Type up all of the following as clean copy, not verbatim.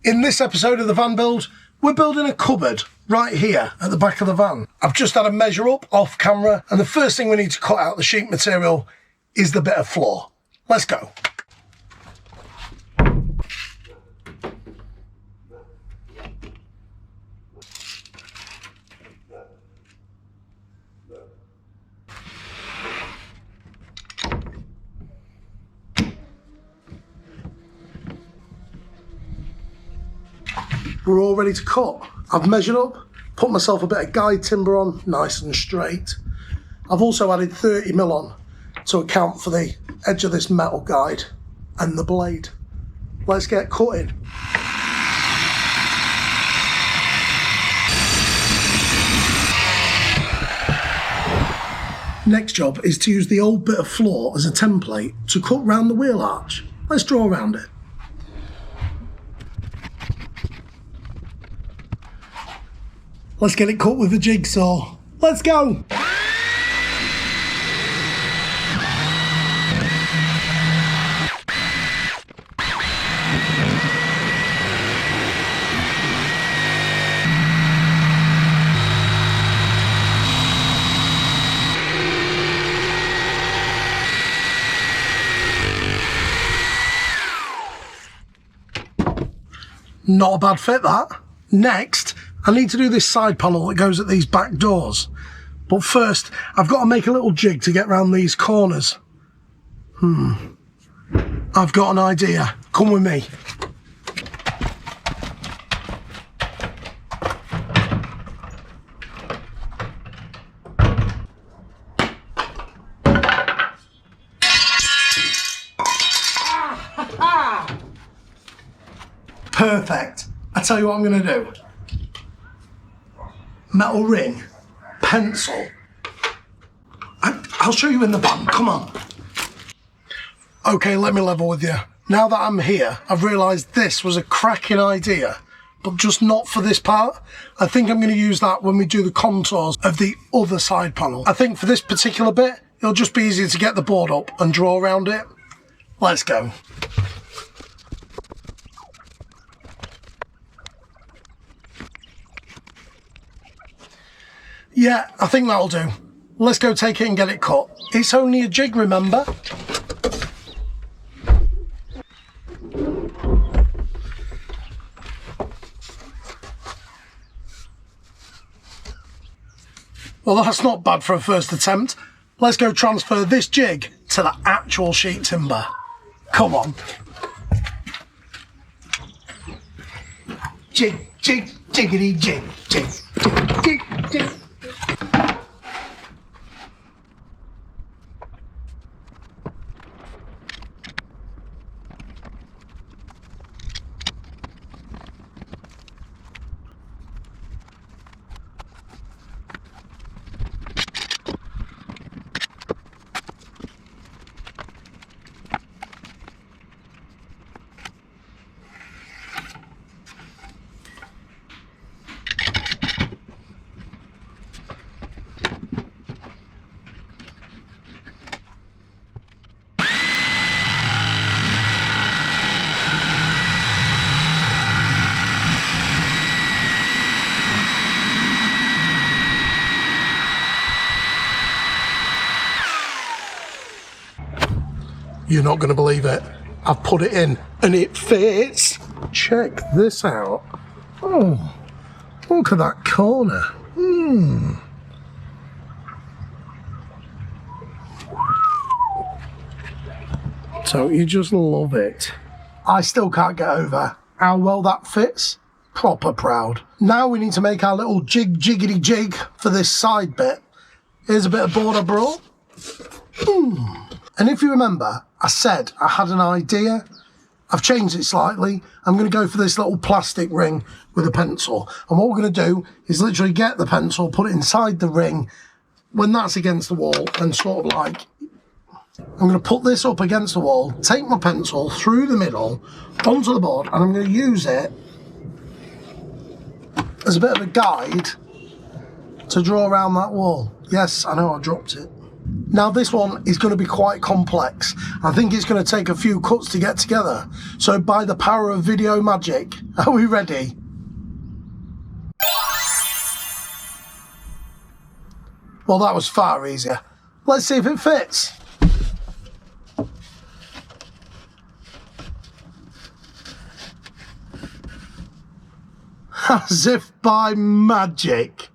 In this episode of the van build, we're building a cupboard right here at the back of the van. I've just had a measure up off camera, and the first thing we need to cut out the sheet material is the bit of floor. Let's go. We're all ready to cut. I've measured up, put myself a bit of guide timber on, nice and straight. I've also added 30mm on to account for the edge of this metal guide and the blade. Let's get cutting. Next job is to use the old bit of floor as a template to cut round the wheel arch. Let's draw around it. Let's get it cut with a jigsaw. Let's go! Not a bad fit, that. Next, I need to do this side panel that goes at these back doors. But first, I've got to make a little jig to get round these corners. I've got an idea. Come with me. Perfect. I tell you what I'm going to do. Metal ring, pencil. I'll show you in the van, come on. Okay, let me level with you. Now that I'm here, I've realised this was a cracking idea, but just not for this part. I think I'm going to use that when we do the contours of the other side panel. I think for this particular bit, it'll just be easier to get the board up and draw around it. Let's go. Yeah, I think that'll do. Let's go take it and get it cut. It's only a jig, remember? Well, that's not bad for a first attempt. Let's go transfer this jig to the actual sheet timber. Come on. Jig, jig, jiggity jig, jig, jig, jig. You're not going to believe it. I've put it in and it fits. Check this out. Oh, look at that corner. Don't you just love it? I still can't get over how well that fits. Proper proud. Now we need to make our little jiggity jig for this side bit. Here's a bit of board I brought. And if you remember, I said I had an idea. I've changed it slightly. I'm going to go for this little plastic ring with a pencil. And what we're going to do is literally get the pencil, put it inside the ring. When that's against the wall, and sort of like, I'm going to put this up against the wall, take my pencil through the middle, onto the board, and I'm going to use it as a bit of a guide to draw around that wall. Yes, I know I dropped it. Now this one is going to be quite complex. I think it's going to take a few cuts to get together. So by the power of video magic, are we ready? Well, that was far easier. Let's see if it fits. As if by magic.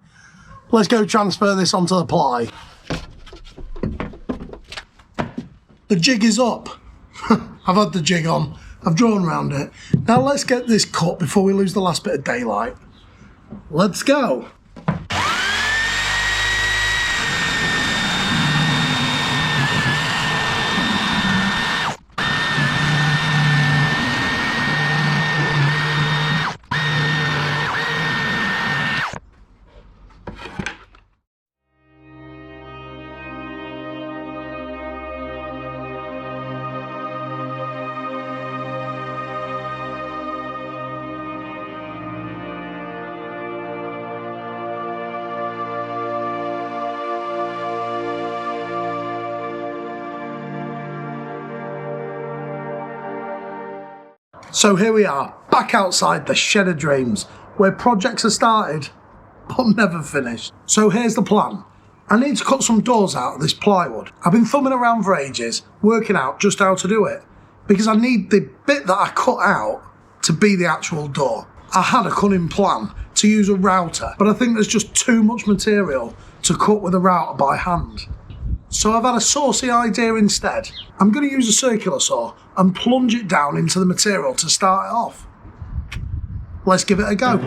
Let's go transfer this onto the ply. The jig is up. I've had the jig on. I've drawn around it. Now let's get this cut before we lose the last bit of daylight. Let's go. So here we are, back outside the shed of dreams, where projects are started, but never finished. So here's the plan. I need to cut some doors out of this plywood. I've been thumbing around for ages, working out just how to do it, because I need the bit that I cut out to be the actual door. I had a cunning plan to use a router, but I think there's just too much material to cut with a router by hand. So I've had a saucy idea instead. I'm going to use a circular saw and plunge it down into the material to start it off. Let's give it a go.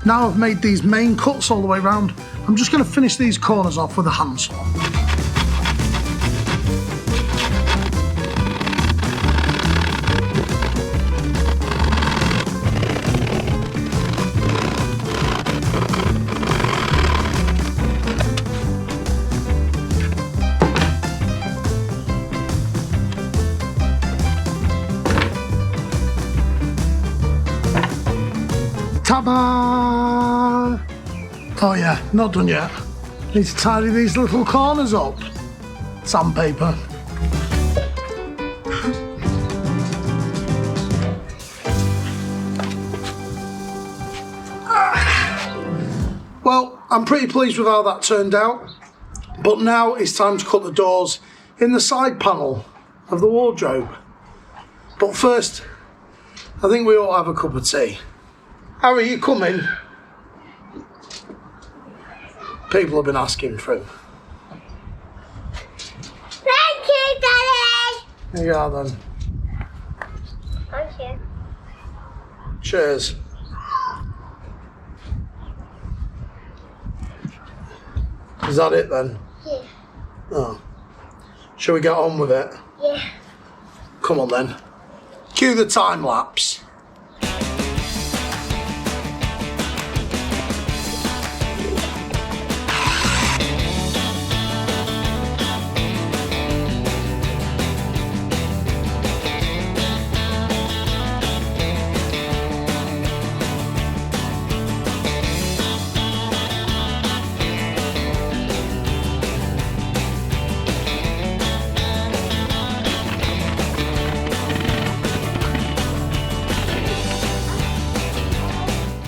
Now I've made these main cuts all the way around, I'm just going to finish these corners off with a handsaw. Ta-da! Oh yeah, not done yet. Need to tidy these little corners up. Sandpaper. Well, I'm pretty pleased with how that turned out, but now it's time to cut the doors in the side panel of the wardrobe. But first, I think we ought to have a cup of tea. Harry, you coming? People have been asking for him. Thank you, Daddy. Here you are then. Thank you. Cheers. Is that it then? Yeah. Oh. Shall we get on with it? Yeah. Come on then. Cue the time lapse.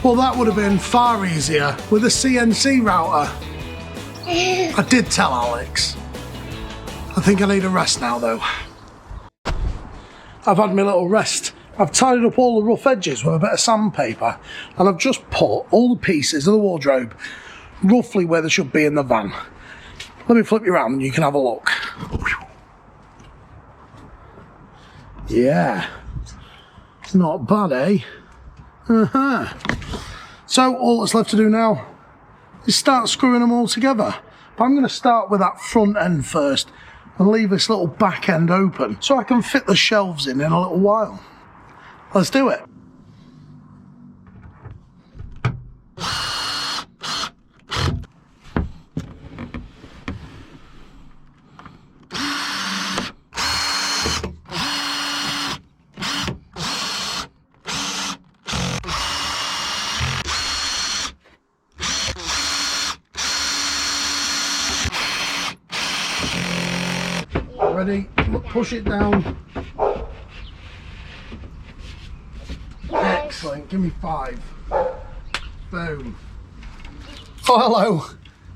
Well, that would have been far easier with a CNC router. I did tell Alex. I think I need a rest now, though. I've had my little rest. I've tidied up all the rough edges with a bit of sandpaper, and I've just put all the pieces of the wardrobe roughly where they should be in the van. Let me flip you around and you can have a look. Yeah. Not bad, eh? So all that's left to do now is start screwing them all together. But I'm going to start with that front end first and leave this little back end open so I can fit the shelves in a little while. Let's do it. Ready? Push it down. Excellent. Give me 5. Boom. Oh, hello.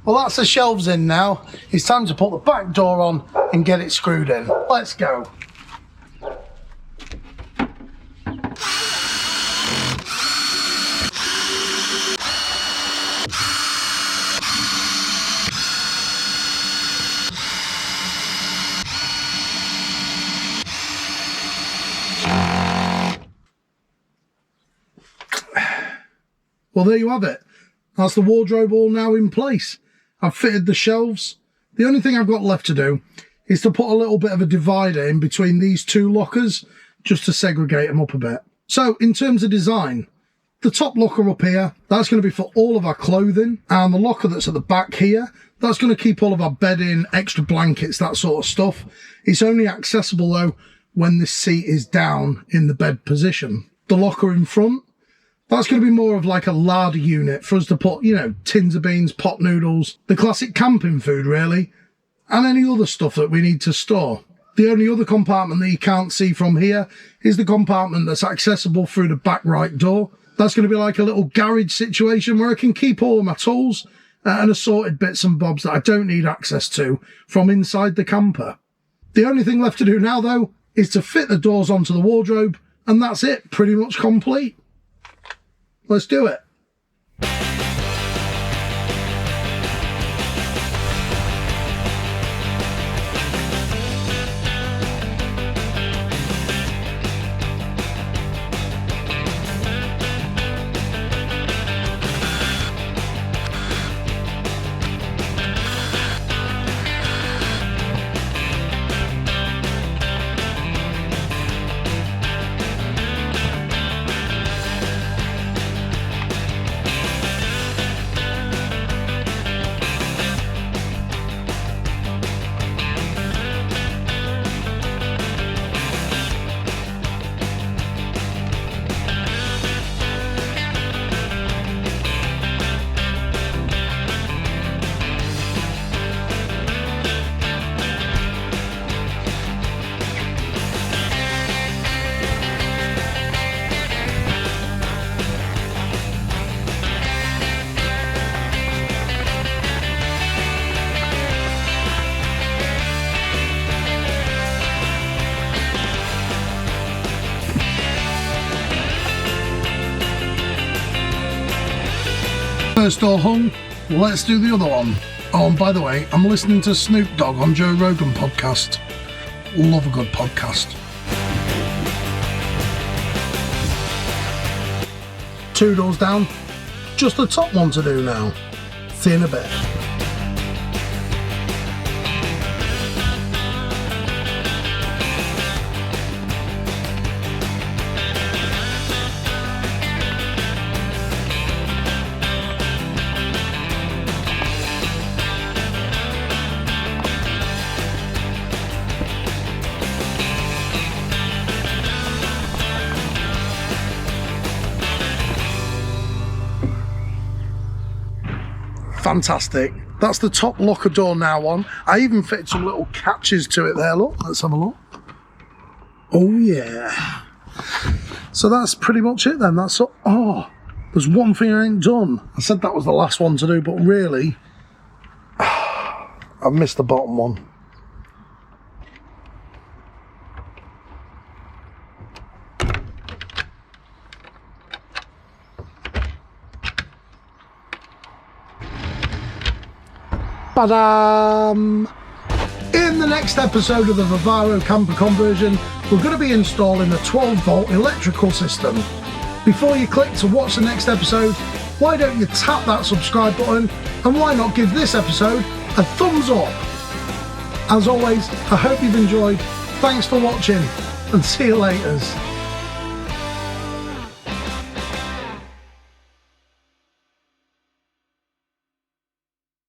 Well, that's the shelves in now. It's time to put the back door on and get it screwed in. Let's go. Well, there you have it. That's the wardrobe all now in place. I've fitted the shelves. The only thing I've got left to do is to put a little bit of a divider in between these 2 lockers just to segregate them up a bit. So in terms of design, the top locker up here, that's going to be for all of our clothing, and the locker that's at the back here, that's going to keep all of our bedding, extra blankets, that sort of stuff. It's only accessible though when this seat is down in the bed position. The locker in front, that's going to be more of like a larder unit for us to put, you know, tins of beans, pot noodles, the classic camping food really, and any other stuff that we need to store. The only other compartment that you can't see from here is the compartment that's accessible through the back right door. That's going to be like a little garage situation where I can keep all of my tools and assorted bits and bobs that I don't need access to from inside the camper. The only thing left to do now though is to fit the doors onto the wardrobe, and that's it, pretty much complete. Let's do it. First door hung, let's do the other one. Oh, and by the way, I'm listening to Snoop Dogg on Joe Rogan podcast. Love a good podcast. 2 doors down, just the top one to do now. See you in a bit. Fantastic. That's the top locker door now on. I even fitted some little catches to it there, look. Let's have a look. Oh yeah. So that's pretty much it then. That's all. Oh, There's one thing I ain't done. I said that was the last one to do, but really, I've missed the bottom one. Ba-dam! In the next episode of the Vivaro camper conversion, we're going to be installing a 12-volt electrical system. Before you click to watch the next episode, why don't you tap that subscribe button, and why not give this episode a thumbs up? As always, I hope you've enjoyed. Thanks for watching, and see you later.